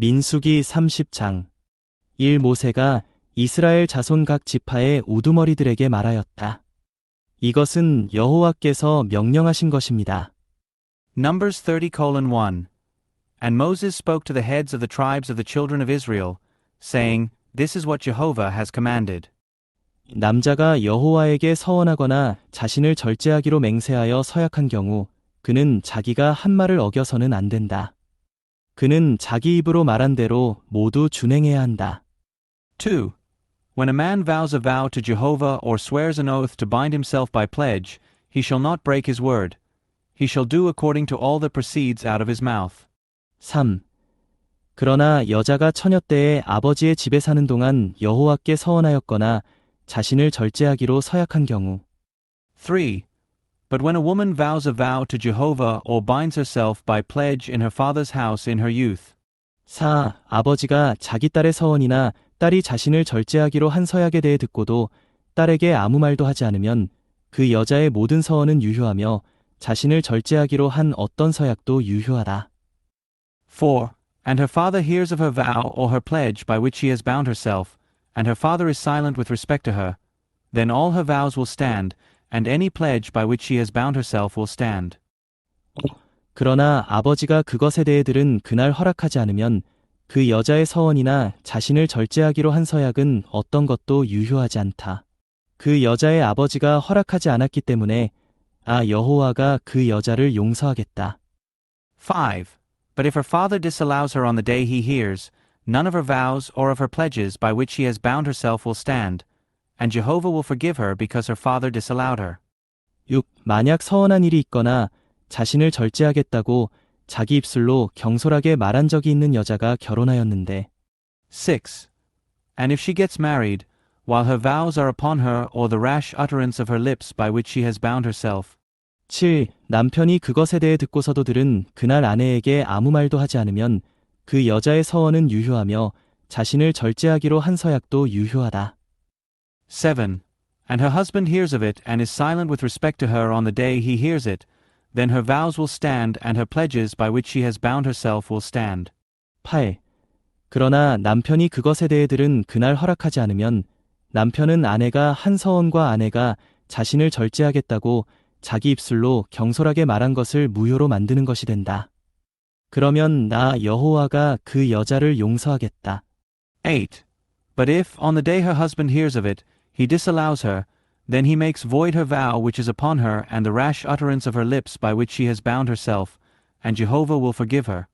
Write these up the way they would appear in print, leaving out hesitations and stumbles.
민수기 30장 1 모세가 이스라엘 자손 각 지파의 우두머리들에게 말하였다. 이것은 여호와께서 명령하신 것입니다. Numbers 30:1. And Moses spoke to the heads of the tribes of the children of Israel, saying, This is what Jehovah has commanded. 남자가 여호와에게 서원하거나 자신을 절제하기로 맹세하여 서약한 경우 그는 자기가 한 말을 어겨서는 안 된다. 그는 자기 입으로 말한 대로 모두 준행해야 한다. 2. When a man vows a vow to Jehovah or swears an oath to bind himself by pledge, he shall not break his word. He shall do according to all that proceeds out of his mouth. 3. 그러나 여자가 처녀 때에 아버지의 집에 사는 동안 여호와께 서원하였거나 자신을 절제하기로 서약한 경우 3. But when a woman vows a vow to Jehovah or binds herself by pledge in her father's house in her youth. 4. 아버지가 자기 딸의 서원이나 딸이 자신을 절제하기로 한 서약에 대해 듣고도 딸에게 아무 말도 하지 않으면 그 여자의 모든 서원은 유효하며 자신을 절제하기로 한 어떤 서약도 유효하다. 4. And her father hears of her vow or her pledge by which she has bound herself, and her father is silent with respect to her, then all her vows will stand, and any pledge by which she has bound herself will stand. 그러나 아버지가 그것에 대해 들은 그날 허락하지 않으면 그 여자의 서원이나 자신을 절제하기로 한 서약은 어떤 것도 유효하지 않다. 그 여자의 아버지가 허락하지 않았기 때문에 여호와가 그 여자를 용서하겠다. 5. But if her father disallows her on the day he hears, none of her vows or of her pledges by which she has bound herself will stand, and Jehovah will forgive her because her father disallowed her. 6. 만약 서원한 일이 있거나 자신을 절제하겠다고 자기 입술로 경솔하게 말한 적이 있는 여자가 결혼하였는데 6. And if she gets married, while her vows are upon her or the rash utterance of her lips by which she has bound herself. 7. 남편이 그것에 대해 듣고서도 들은 그날 아내에게 아무 말도 하지 않으면 그 여자의 서원은 유효하며 자신을 절제하기로 한 서약도 유효하다. 7. And her husband hears of it and is silent with respect to her on the day he hears it, then her vows will stand and her pledges by which she has bound herself will stand. 8. 그러나 남편이 그것에 대해 들은 그날 허락하지 않으면 남편은 아내가 한 서원과 아내가 자신을 절제하겠다고 자기 입술로 경솔하게 말한 것을 무효로 만드는 것이 된다. 그러면 나 여호와가 그 여자를 용서하겠다. 8. But if, on the day her husband hears of it, he disallows her, then he makes void her vow which is upon her and the rash utterance of her lips by which she has bound herself, and Jehovah will forgive her.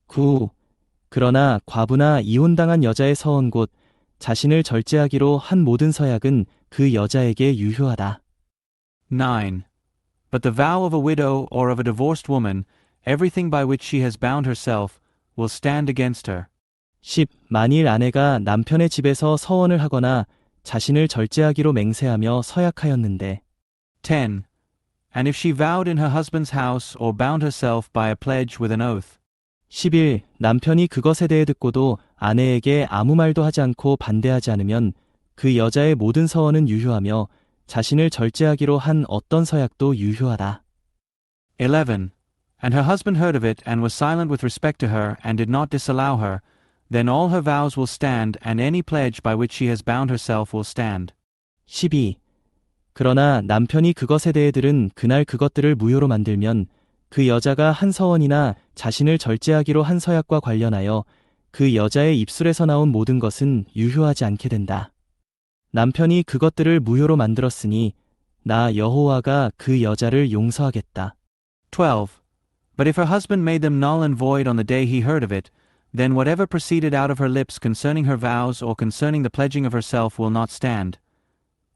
9. 그러나 과부나 이혼당한 여자의 서원 곧 자신을 절제하기로 한 모든 서약은 그 여자에게 유효하다. 9. But the vow of a widow or of a divorced woman, everything by which she has bound herself, will stand against her. 10. 만일 아내가 남편의 집에서 서원을 하거나 자신을 절제하기로 맹세하며 서약하였는데 10. And if she vowed in her husband's house or bound herself by a pledge with an oath. 11. 남편이 그것에 대해 듣고도 아내에게 아무 말도 하지 않고 반대하지 않으면 그 여자의 모든 서원은 유효하며 자신을 절제하기로 한 어떤 서약도 유효하다. 11. And her husband heard of it and was silent with respect to her and did not disallow her, then all her vows will stand and any pledge by which she has bound herself will stand. 12. 그러나 남편이 그것에 대해 들은 그날 그것들을 무효로 만들면 그 여자가 한 서원이나 자신을 절제하기로 한 서약과 관련하여 그 여자의 입술에서 나온 모든 것은 유효하지 않게 된다. 남편이 그것들을 무효로 만들었으니 나 여호와가 그 여자를 용서하겠다. 12. But if her husband made them null and void on the day he heard of it, then whatever proceeded out of her lips concerning her vows or concerning the pledging of herself will not stand.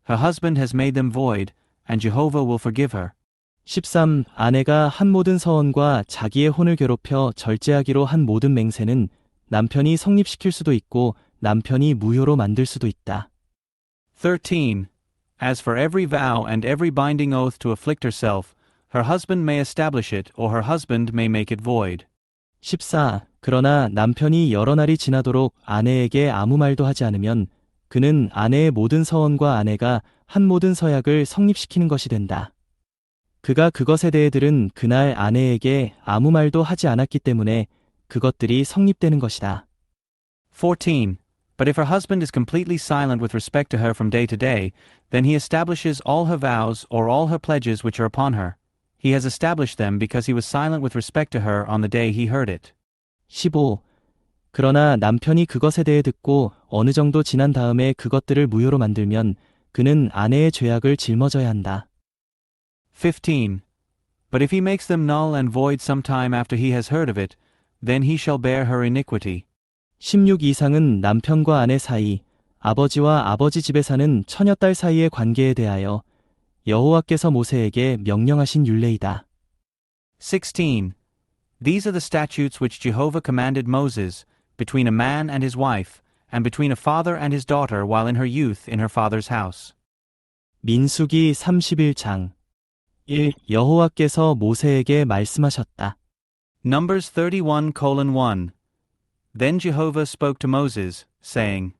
Her husband has made them void, and Jehovah will forgive her. 13. 아내가 한 모든 서원과 자기의 혼을 괴롭혀 절제하기로 한 모든 맹세는 남편이 성립시킬 수도 있고 남편이 무효로 만들 수도 있다. 13. As for every vow and every binding oath to afflict herself, her husband may establish it or her husband may make it void. 14. 그러나 남편이 여러 날이 지나도록 아내에게 아무 말도 하지 않으면 그는 아내의 모든 서원과 아내가 한 모든 서약을 성립시키는 것이 된다. 그가 그것에 대해 들은 그날 아내에게 아무 말도 하지 않았기 때문에 그것들이 성립되는 것이다. 14. But if her husband is completely silent with respect to her from day to day, then he establishes all her vows or all her pledges which are upon her. He has established them because he was silent with respect to her on the day he heard it. 15. 그러나 남편이 그것에 대해 듣고 어느 정도 지난 다음에 그것들을 무효로 만들면 그는 아내의 죄악을 짊어져야 한다. 15. But if he makes them null and void some time after he has heard of it, then he shall bear her iniquity. 16 이상은 남편과 아내 사이, 아버지와 아버지 집에 사는 처녀딸 사이의 관계에 대하여 여호와께서 모세에게 명령하신 율례이다. 16. These are the statutes which Jehovah commanded Moses, between a man and his wife, and between a father and his daughter while in her youth in her father's house. 민수기 31장 1. 여호와께서 모세에게 말씀하셨다. Numbers 31:1. Then Jehovah spoke to Moses, saying,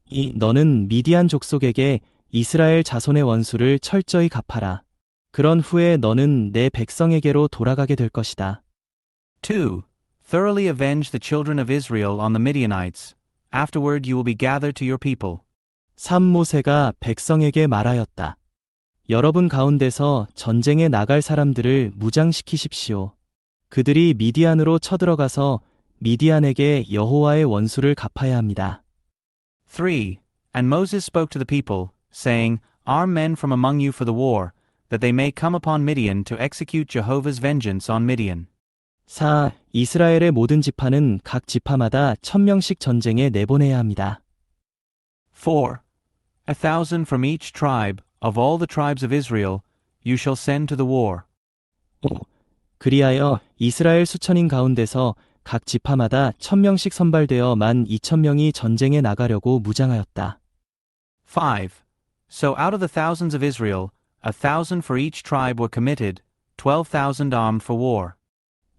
2. 너는 미디안 족속에게 이스라엘 자손의 원수를 철저히 갚아라. 그런 후에 너는 내 백성에게로 돌아가게 될 것이다. 2. Thoroughly avenge the children of Israel on the Midianites. Afterward you will be gathered to your people. 3. 모세가 백성에게 말하였다. 여러분 가운데서 전쟁에 나갈 사람들을 무장시키십시오. 그들이 미디안으로 쳐들어가서 미디안에게 여호와의 원수를 갚아야 합니다. 3. And Moses spoke to the people, saying, Arm men from among you for the war, that they may come upon Midian to execute Jehovah's vengeance on Midian. 4. 이스라엘의 모든 지파는 각 지파마다 1000명씩 전쟁에 내보내야 합니다. 4. 1,000 from each tribe, of all the tribes of Israel, you shall send to the war. 5. 그리하여 이스라엘 수천인 가운데서 각 지파마다 1000명씩 선발되어 12,000명이 전쟁에 나가려고 무장하였다. 5. So out of the thousands of Israel, 1,000 for each tribe were committed, 12,000 armed for war.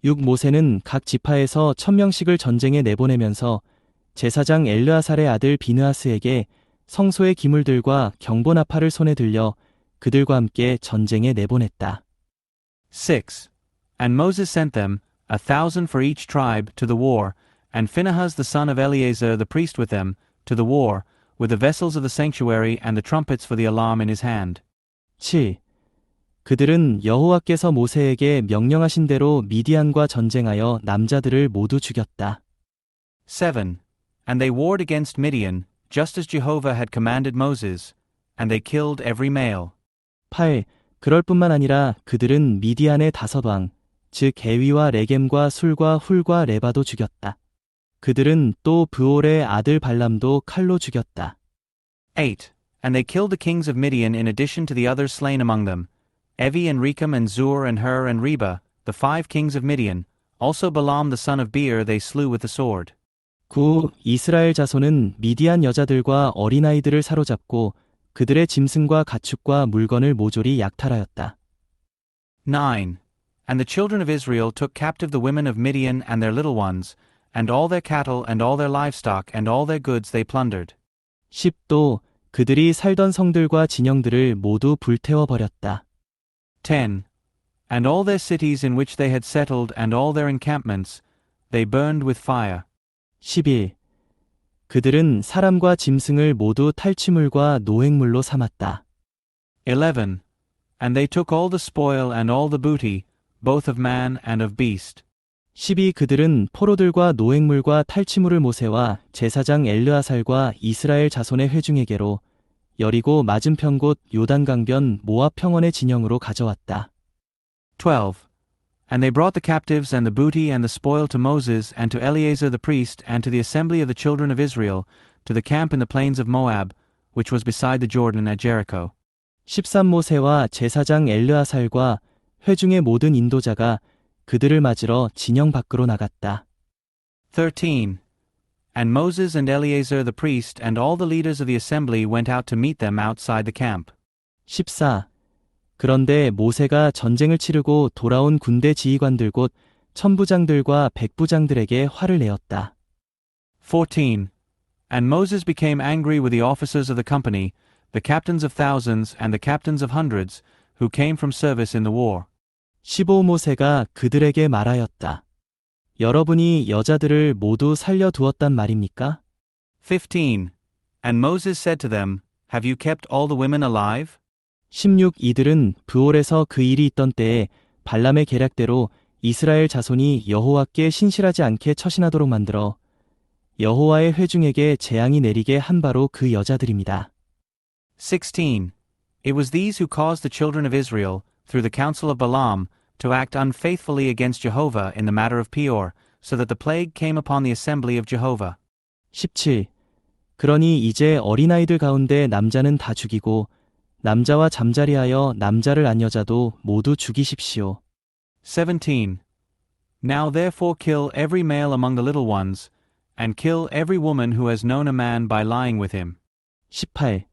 6. 모세는 각 지파에서 1000명씩을 전쟁에 내보내면서 제사장 엘르아살의 아들 비느하스에게 성소의 기물들과 경보나팔을 손에 들려 그들과 함께 전쟁에 내보냈다. 6. And Moses sent them, 1,000 for each tribe, to the war, and Phinehas the son of Eleazar the priest with them, to the war, with the vessels of the sanctuary and the trumpets for the alarm in his hand. 7. 그들은 여호와께서 모세에게 명령하신 대로 미디안과 전쟁하여 남자들을 모두 죽였다. 7. And they warred against Midian, just as Jehovah had commanded Moses, and they killed every male. 8. 그럴 뿐만 아니라 그들은 미디안의 5왕, 즉 게위와 레겜과 술과 훌과 레바도 죽였다. 그들은 또 브올의 아들 발람도 칼로 죽였다. 8. And they killed the kings of Midian in addition to the others slain among them, Evi and Rekam and Zur and Hur and Reba, the 5 kings of Midian, also Balaam the son of Beer they slew with the sword. 9. 이스라엘 자손은 미디안 여자들과 어린아이들을 사로잡고 그들의 짐승과 가축과 물건을 모조리 약탈하였다. 9. And the children of Israel took captive the women of Midian and their little ones, and all their cattle and all their livestock and all their goods they plundered. 10. 또 그들이 살던 성들과 진영들을 모두 불태워 버렸다. 10. And all their cities in which they had settled and all their encampments, they burned with fire. 11. 그들은 사람과 짐승을 모두 탈취물과 노획물로 삼았다. 11. And they took all the spoil and all the booty, both of man and of beast. 12. 그들은 포로들과 노획물과 탈취물을 모세와 제사장 엘르아살과 이스라엘 자손의 회중에게로 여리고 맞은편 곳 요단강변 모압 평원의 진영으로 가져왔다. 12. And they brought the captives and the booty and the spoil to Moses and to Eleazar the priest and to the assembly of the children of Israel, to the camp in the plains of Moab, which was beside the Jordan at Jericho. 13. 모세와 제사장 엘르아살과 회중의 모든 인도자가 그들을 맞으러 진영 밖으로 나갔다. 13. And Moses and Eleazar the priest and all the leaders of the assembly went out to meet them outside the camp. 14. 그런데 모세가 전쟁을 치르고 돌아온 군대 지휘관들 곧 천부장들과 백부장들에게 화를 내었다. 14. And Moses became angry with the officers of the company, the captains of thousands and the captains of hundreds, who came from service in the war. 15. 모세가 그들에게 말하였다. 여러분이 여자들을 모두 살려두었단 말입니까? 15. And Moses said to them, Have you kept all the women alive? 16. 이들은 브올에서 그 일이 있던 때에 발람의 계략대로 이스라엘 자손이 여호와께 신실하지 않게 처신하도록 만들어 여호와의 회중에게 재앙이 내리게 한 바로 그 여자들입니다. 16. It was these who caused the children of Israel, through the counsel of Balaam, to act unfaithfully against Jehovah in the matter of Peor, so that the plague came upon the assembly of Jehovah. 17. 그러니 이제 어린아이들 가운데 남자는 다 죽이고 남자와 잠자리하여 남자를 안 여자도 모두 죽이십시오. 17. Now therefore kill every male among the little ones, and kill every woman who has known a man by lying with him. 18.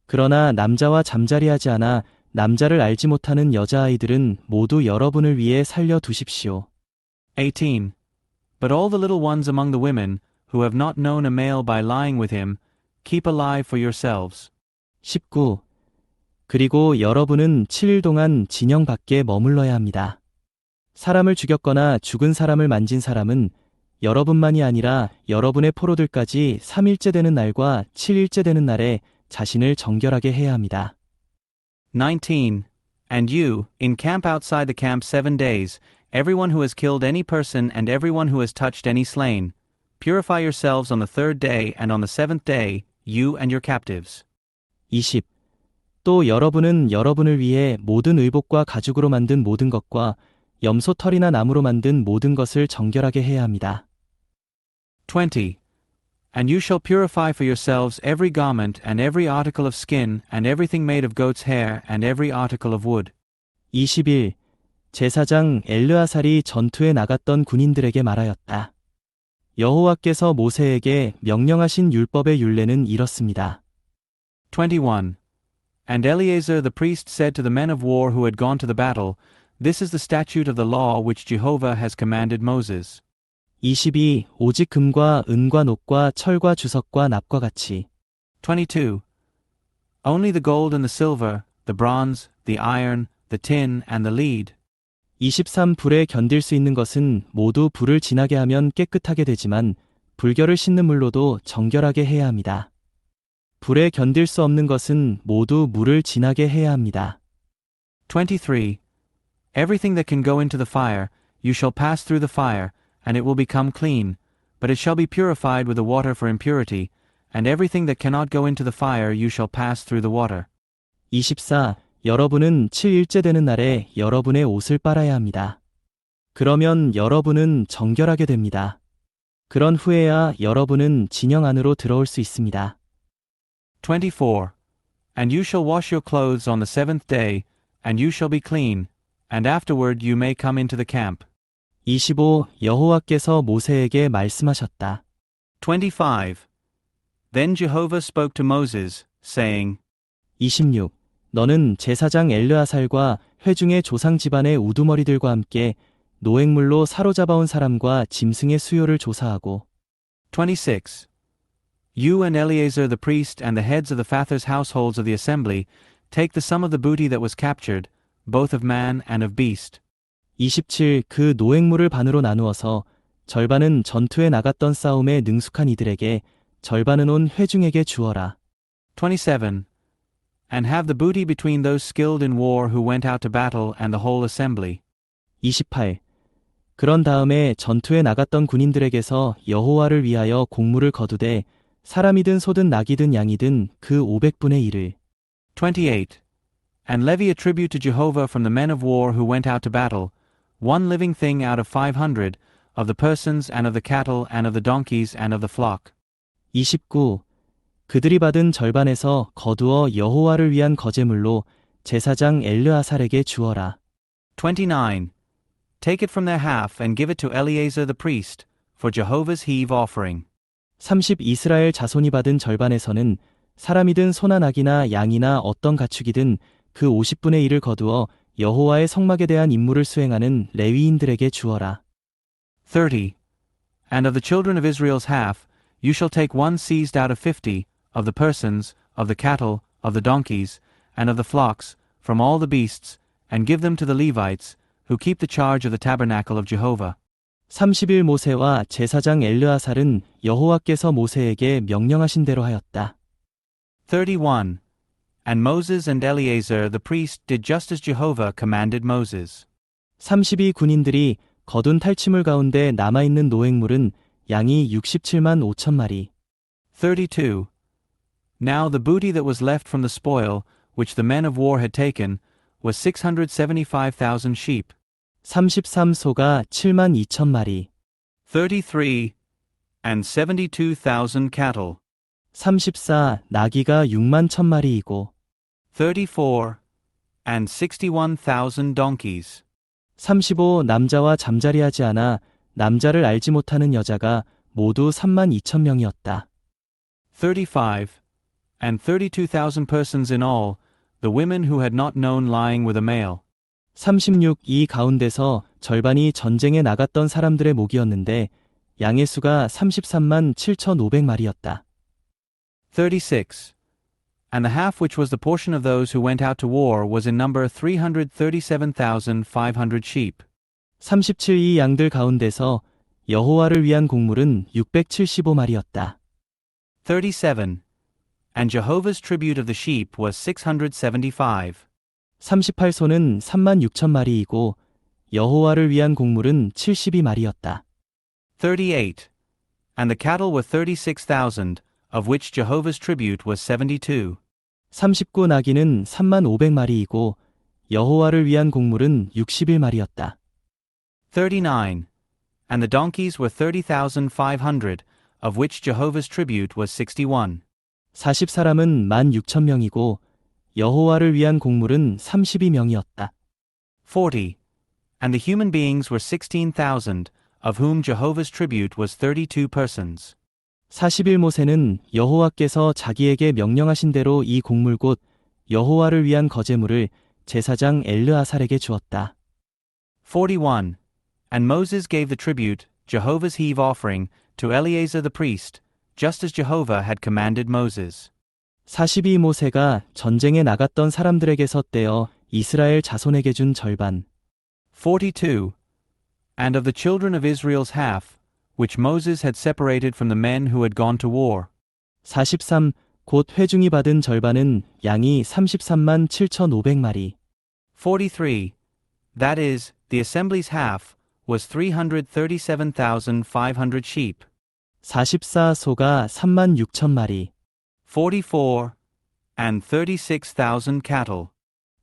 그러나 남자와 잠자리하지 않아 남자를 알지 못하는 여자아이들은 모두 여러분을 위해 살려두십시오. 18. But all the little ones among the women, who have not known a male by lying with him, keep alive for yourselves. 19. 그리고 여러분은 7일 동안 진영 밖에 머물러야 합니다. 사람을 죽였거나 죽은 사람을 만진 사람은 여러분만이 아니라 여러분의 포로들까지 3일째 되는 날과 7일째 되는 날에 자신을 정결하게 해야 합니다. 19. And you, encamp outside the camp 7 days, everyone who has killed any person and everyone who has touched any slain. Purify yourselves on the 3rd day and on the 7th day, you and your captives. 20. 또 여러분은 여러분을 위해 모든 의복과 가죽으로 만든 모든 것과 염소 털이나 나무로 만든 모든 것을 정결하게 해야 합니다. 20. And you shall purify for yourselves every garment and every article of skin and everything made of goat's hair and every article of wood. 21. 제사장 엘르아살이 전투에 나갔던 군인들에게 말하였다. 여호와께서 모세에게 명령하신 율법의 율례는 이렇습니다. 21. And Eleazar the priest said to the men of war who had gone to the battle, This is the statute of the law which Jehovah has commanded Moses. 22. 오직 금과 은과 녹과 철과 주석과 납과 같이. 22. Only the gold and the silver, the bronze, the iron, the tin, and the lead. 23. 불에 견딜 수 있는 것은 모두 불을 지나게 하면 깨끗하게 되지만 불결을 씻는 물로도 정결하게 해야 합니다. 불에 견딜 수 없는 것은 모두 물을 지나게 해야 합니다. 23. Everything that can go into the fire, you shall pass through the fire, and it will become clean, but it shall be purified with the water for impurity, and everything that cannot go into the fire you shall pass through the water. 24. 여러분은 7일째 되는 날에 여러분의 옷을 빨아야 합니다. 그러면 여러분은 정결하게 됩니다. 그런 후에야 여러분은 진영 안으로 들어올 수 있습니다. 24. And you shall wash your clothes on the 7th day, and you shall be clean, and afterward you may come into the camp. 25. 여호와께서 모세에게 말씀하셨다. 25. Then Jehovah spoke to Moses, saying, 26. 너는 제사장 엘르아살과 회중의 조상 집안의 우두머리들과 함께 노획물로 사로잡아온 사람과 짐승의 수요를 조사하고 26. You and Eleazar the priest and the heads of the fathers' households of the assembly take the sum of the booty that was captured, both of man and of beast. 27. 그 노획물을 반으로 나누어서 절반은 전투에 나갔던 싸움에 능숙한 이들에게 절반은 온 회중에게 주어라. 27. And have the booty between those skilled in war who went out to battle and the whole assembly. 28. 그런 다음에 전투에 나갔던 군인들에게서 여호와를 위하여 공물을 거두되 사람이든 소든 낙이든 양이든 그 500분의 1을. 28. And levy a tribute to Jehovah from the men of war who went out to battle, one living thing out of 500, of the persons and of the cattle and of the donkeys and of the flock. 29. 그들이 받은 절반에서 거두어 여호와를 위한 거제물로 제사장 엘르아살에게 주어라. 29. Take it from their half and give it to Eleazar the priest, for Jehovah's heave offering. 30. 이스라엘 자손이 받은 절반에서는 사람이든 소나 낙이나 양이나 어떤 가축이든 그 50분의 1을 거두어 여호와의 성막에 대한 임무를 수행하는 레위인들에게 주어라. 30. And of the children of Israel's half, you shall take one seized out of 50, of the persons, of the cattle, of the donkeys, and of the flocks, from all the beasts, and give them to the Levites, who keep the charge of the tabernacle of Jehovah. 30일 모세와 제사장 엘르아살은 여호와께서 모세에게 명령하신 대로 하였다. 31. And Moses and Eleazar the priest did just as Jehovah commanded Moses. 32 군인들이 거둔 탈취물 가운데 남아있는 노획물은 양이 67만 5천 마리. 32. Now the booty that was left from the spoil, which the men of war had taken, was 675,000 sheep. 33 소가 7만 2천 마리. 33. And 72,000 cattle. 34 나귀가 6만 1천 마리이고. 34. And 61,000 donkeys. 35 남자와 잠자리하지 않아 남자를 알지 못하는 여자가 모두 3만 2천 명이었다. 35. And 32,000 persons in all, the women who had not known lying with a male. 36 이 가운데서 절반이 전쟁에 나갔던 사람들의 목이었는데 양의 수가 33만 7,500마리였다. 36. And the half which was the portion of those who went out to war was in number 337,500 sheep. 37 이 양들 가운데서 여호와를 위한 곡물은 675마리였다. 37. And Jehovah's tribute of the sheep was 675. 38소는 3만 6천 마리이고 여호와를 위한 곡물은 72마리였다. 38. And the cattle were 36,000, of which Jehovah's tribute was 72. 39 나귀는 3만 500마리이고 여호와를 위한 곡물은 61마리였다. 39. And the donkeys were 30,500, of which Jehovah's tribute was 61. 40사람은 16,000명이고 여호와를 위한 곡물은 32명이었다. 40. And the human beings were 16,000, of whom Jehovah's tribute was 32 persons. 41 모세는 여호와께서 자기에게 명령하신 대로 이 곡물 곧 여호와를 위한 거제물을 제사장 엘르아살에게 주었다. 41. And Moses gave the tribute, Jehovah's heave offering, to Eleazar the priest, just as Jehovah had commanded Moses. 42 모세가 전쟁에 나갔던 사람들에게서 떼어 이스라엘 자손에게 준 절반. 42. And of the children of Israel's half, which Moses had separated from the men who had gone to war. 43 곧 회중이 받은 절반은 양이 33만 7,500마리. 43. That is, the assembly's half, was 337,500 sheep. 44 소가 3만 6천 마리. 44. And 36,000 cattle.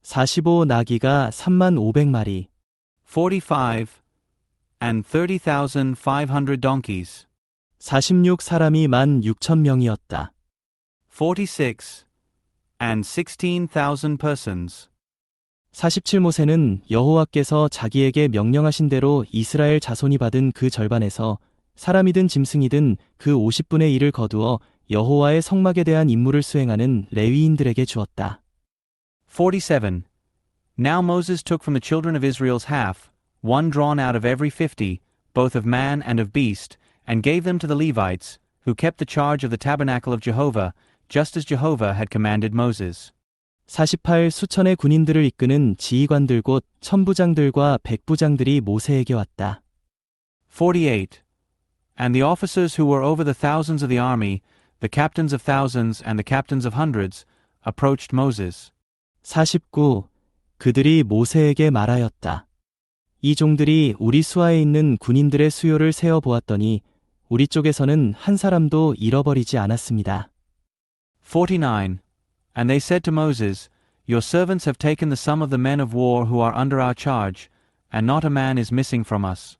45 나귀가 3만 500마리. 45. And 30,500 donkeys. 46 사람이 1만 6천 명이었다. 46. And 16,000 persons. 47 모세는 여호와께서 자기에게 명령하신 대로 이스라엘 자손이 받은 그 절반에서 사람이든 짐승이든 그 50분의 1을 거두어 여호와의 성막에 대한 임무를 수행하는 레위인들에게 주었다. 47. Now Moses took from the children of Israel's half, one drawn out of every 50, both of man and of beast, and gave them to the Levites, who kept the charge of the tabernacle of Jehovah, just as Jehovah had commanded Moses. 48 수천의 군인들을 이끄는 지휘관들 곧 천부장들과 백부장들이 모세에게 왔다. 48. And the officers who were over the thousands of the army, the captains of thousands and the captains of hundreds, approached Moses. 49 그들이 모세에게 말하였다. 이 종들이 우리 수하에 있는 군인들의 수요를 세어 보았더니 우리 쪽에서는 한 사람도 잃어버리지 않았습니다. 49. And they said to Moses, Your servants have taken the sum of the men of war who are under our charge, and not a man is missing from us.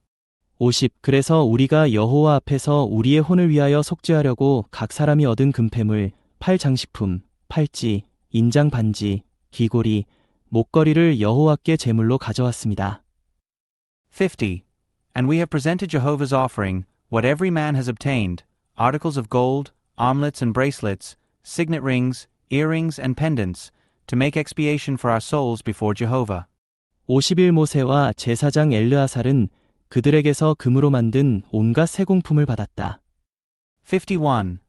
50 그래서 우리가 여호와 앞에서 우리의 혼을 위하여 속죄하려고 각 사람이 얻은 금패물, 팔 장식품, 팔찌, 인장 반지, 귀고리, 목걸이를 여호와께 제물로 가져왔습니다. 50. And we have presented Jehovah's offering, what every man has obtained, articles of gold, armlets and bracelets, signet rings, earrings and pendants, to make expiation for our souls before Jehovah. 50일 모세와 제사장 엘르아살은 그들에게서 금으로 만든 온갖 세공품을 받았다. 51.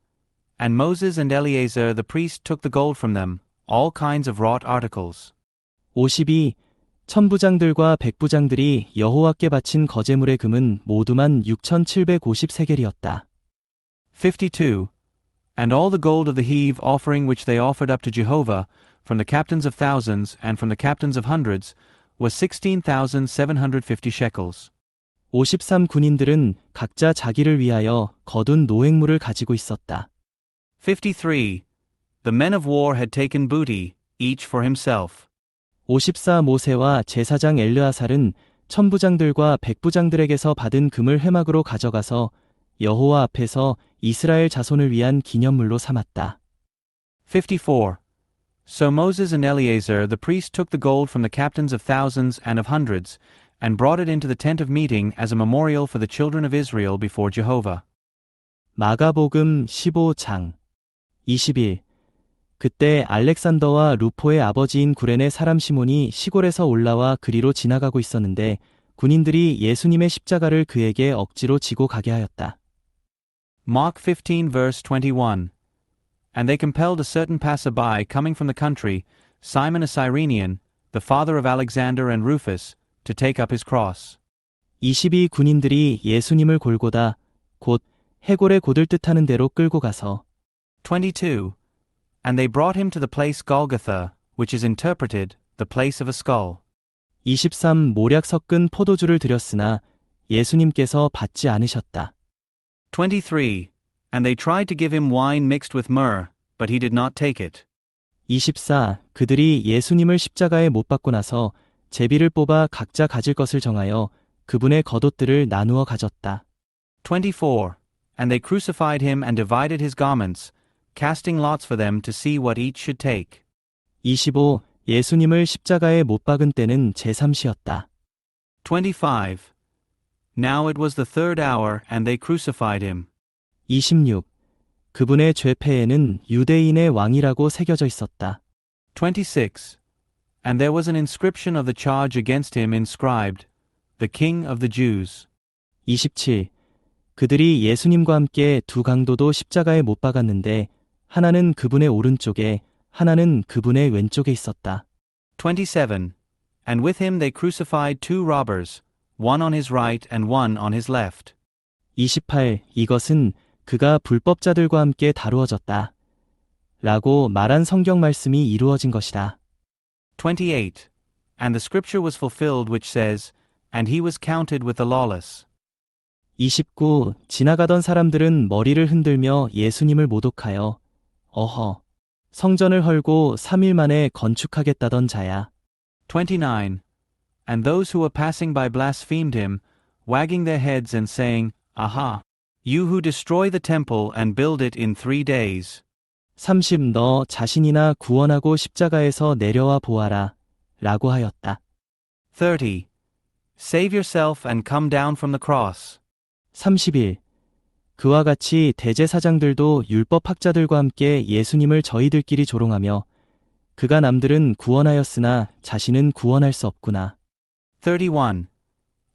And Moses and Eleazar the priest took the gold from them, all kinds of wrought articles. 52. 천부장들과 백부장들이 여호와께 바친 거제물의 금은 모두만 6,750세겔이었다. 52. And all the gold of the heave offering which they offered up to Jehovah, from the captains of thousands and from the captains of hundreds, was 16,750 shekels. 53 군인들은 각자 자기를 위하여 거둔 노획물을 가지고 있었다. 53. The men of war had taken booty, each for himself. 54 모세와 제사장 엘르아살은 천부장들과 백부장들에게서 받은 금을 회막으로 가져가서 여호와 앞에서 이스라엘 자손을 위한 기념물로 삼았다. 54. So Moses and Eleazar the priest took the gold from the captains of thousands and of hundreds, and brought it into the tent of meeting as a memorial for the children of Israel before Jehovah. 마가복음 15장 21. 그때 알렉산더와 루포의 아버지인 구레네 사람 시몬이 시골에서 올라와 그리로 지나가고 있었는데 군인들이 예수님의 십자가를 그에게 억지로 지고 가게 하였다. Mark 15 verse 21. And they compelled a certain passer-by coming from the country, Simon a Cyrenian, the father of Alexander and Rufus, to take up his cross. 22 군인들이 예수님을 골고다 곧 해골의 곧을 뜻하는 대로 끌고 가서 22. And they brought him to the place Golgotha, which is interpreted, the place of a skull. 23 모략 섞은 포도주를 드렸으나 예수님께서 받지 않으셨다. 23. And they tried to give him wine mixed with myrrh, but he did not take it. 24 그들이 예수님을 십자가에 못 박고 나서 제비를 뽑아 각자 가질 것을 정하여 그분의 겉옷들을 나누어 가졌다. 24. And they crucified him and divided his garments, casting lots for them to see what each should take. 25 예수님을 십자가에 못 박은 때는 제3시였다. 25. Now it was the third hour, and they crucified him. 26 그분의 죄패에는 유대인의 왕이라고 새겨져 있었다. 26. And there was an inscription of the charge against him inscribed, the King of the Jews. 27 그들이 예수님과 함께 두 강도도 십자가에 못 박았는데 하나는 그분의 오른쪽에 하나는 그분의 왼쪽에 있었다. 27. And with him they crucified two robbers, one on his right and one on his left. 28 이것은 그가 불법자들과 함께 다루어졌다. 라고 말한 성경 말씀이 이루어진 것이다. 28. And the scripture was fulfilled which says, And he was counted with the lawless. 29 지나가던 사람들은 머리를 흔들며 예수님을 모독하여 어허 성전을 헐고 3일 만에 건축하겠다던 자야. 29. And those who were passing by blasphemed him, wagging their heads and saying, Aha! You who destroy the temple and build it in 3 days. 30 너 자신이나 구원하고 십자가에서 내려와 보아라. 라고 하였다. 30. Save yourself and come down from the cross. 31 그와 같이 대제사장들도 율법학자들과 함께 예수님을 저희들끼리 조롱하며 그가 남들은 구원하였으나 자신은 구원할 수 없구나. 31.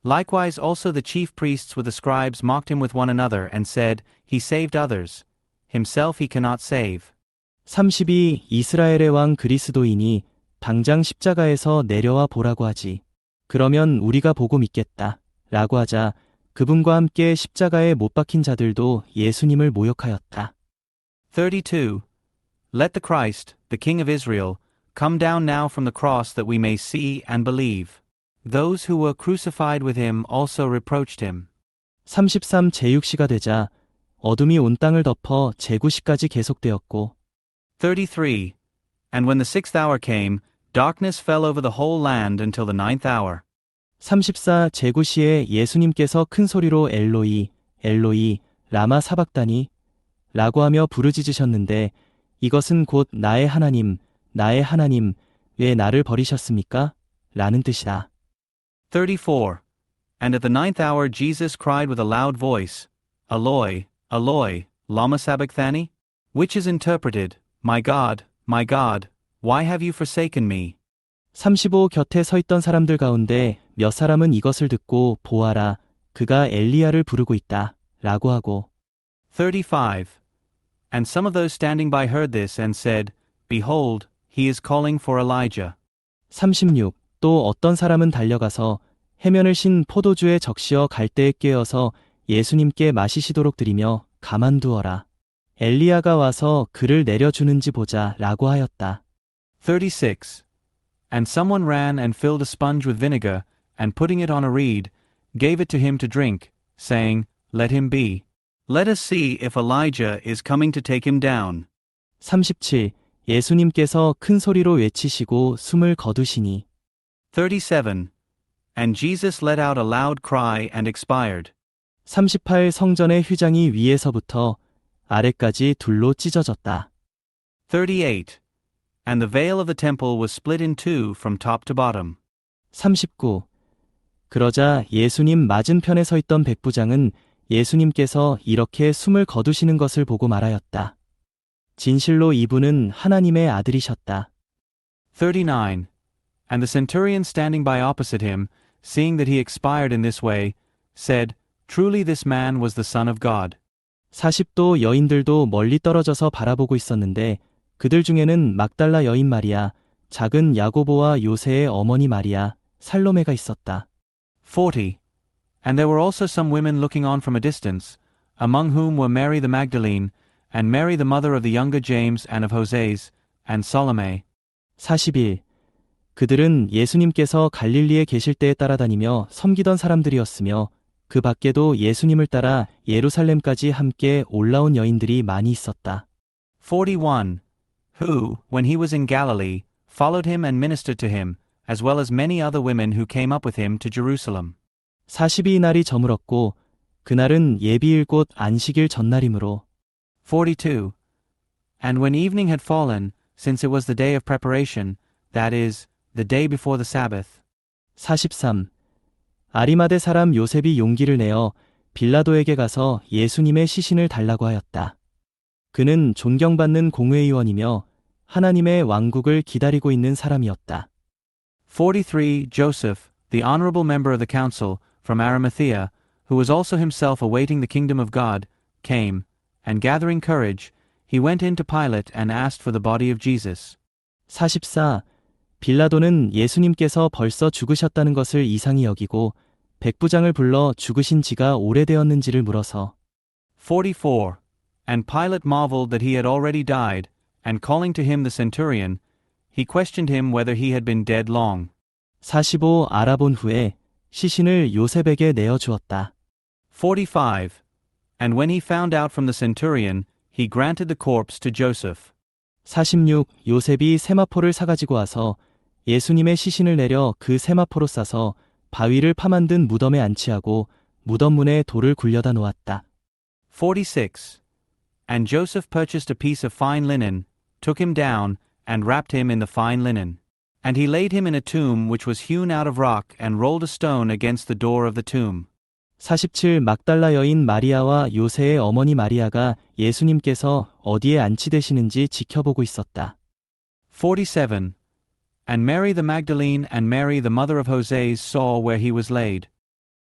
Likewise also the chief priests with the scribes mocked him with one another and said, He saved others. Himself he cannot save. 32 이스라엘의 왕 그리스도이니 당장 십자가에서 내려와 보라고 하지. 그러면 우리가 보고 믿겠다. 라고 하자 그분과 함께 십자가에 못 박힌 자들도 예수님을 모욕하였다. 32. Let the Christ, the King of Israel, come down now from the cross that we may see and believe. Those who were crucified with him also reproached him. 33 제6시가 되자 어둠이 온 땅을 덮어 제9시까지 계속되었고 33. And when the 6th hour came, darkness fell over the whole land until the 9th hour. 34 제9시에 예수님께서 큰 소리로 엘로이 엘로이 라마 사박다니 라고 하며 부르짖으셨는데 이것은 곧 나의 하나님 왜 나를 버리셨습니까? 라는 뜻이다. 34. And at the 9th hour Jesus cried with a loud voice, Eloi, Eloi, lama sabachthani? Which is interpreted, my God, why have you forsaken me? 35 곁에 서 있던 사람들 가운데 몇 사람은 이것을 듣고 보아라, 그가 엘리야를 부르고 있다, 라고 하고 35. And some of those standing by heard this and said, Behold, he is calling for Elijah. 36. 또 어떤 사람은 달려가서 해면을 신 포도주에 적시어 갈대에 꿰어서 예수님께 마시시도록 드리며 가만두어라. 엘리야가 와서 그를 내려주는지 보자 라고 하였다. 36. And someone ran and filled a sponge with vinegar, and putting it on a reed, gave it to him to drink, saying, Let him be. Let us see if Elijah is coming to take him down. 37. 예수님께서 큰 소리로 외치시고 숨을 거두시니. 37. And Jesus let out a loud cry and expired. 38. 성전의 휘장이 위에서부터 아래까지 둘로 찢어졌다. 38. And the veil of the temple was split in two from top to bottom. 39. 그러자 예수님 맞은편에 서 있던 백부장은 예수님께서 이렇게 숨을 거두시는 것을 보고 말하였다. 진실로 이분은 하나님의 아들이셨다. 39. And the centurion standing by opposite him, seeing that he expired in this way, said, Truly this man was the Son of God. 40도 여인들도 멀리 떨어져서 바라보고 있었는데 그들 중에는 막달라 여인 마리아, 작은 야고보와 요새의 어머니 마리아, 살로메가 있었다. 40. And there were also some women looking on from a distance, among whom were Mary the Magdalene, and Mary the mother of the younger James and of Joses, and Salome. 41. 그들은 예수님께서 갈릴리에 계실 때에 따라다니며 섬기던 사람들이었으며 그 밖에도 예수님을 따라 예루살렘까지 함께 올라온 여인들이 많이 있었다. 41. Who, when he was in Galilee, followed him and ministered to him, as well as many other women who came up with him to Jerusalem. 42날이 저물었고 그날은 예비일 곧 안식일 전날이므로. 42. And when evening had fallen, since it was the day of preparation, that is, the day before the Sabbath. 43. 아리마대 사람 요셉이 용기를 내어 빌라도에게 가서 예수님의 시신을 달라고 하였다. 그는 존경받는 공회의원이며 하나님의 왕국을 기다리고 있는 사람이었다. 43. Joseph, the honorable member of the council, from Arimathea, who was also himself awaiting the kingdom of God, came, and gathering courage, he went in to Pilate and asked for the body of Jesus. 44. 빌라도는 예수님께서 벌써 죽으셨다는 것을 이상히 여기고 백부장을 불러 죽으신 지가 오래되었는지를 물어서. 44. And Pilate marveled that he had already died, and calling to him the centurion, he questioned him whether he had been dead long. 45. 알아본 후에 시신을 요셉에게 내어주었다. 45. And when he found out from the centurion, he granted the corpse to Joseph. 46. 요셉이 세마포를 사가지고 와서 예수님의 시신을 내려 그 세마포로 싸서 바위를 파만든 무덤에 안치하고 무덤 문에 돌을 굴려다 놓았다. 46. And Joseph purchased a piece of fine linen, took him down, and wrapped him in the fine linen. And he laid him in a tomb which was hewn out of rock and rolled a stone against the door of the tomb. 47. 막달라 여인 마리아와 요새의 어머니 마리아가 예수님께서 어디에 안치되시는지 지켜보고 있었다. 47. And Mary the Magdalene and Mary the mother of Joses saw where he was laid.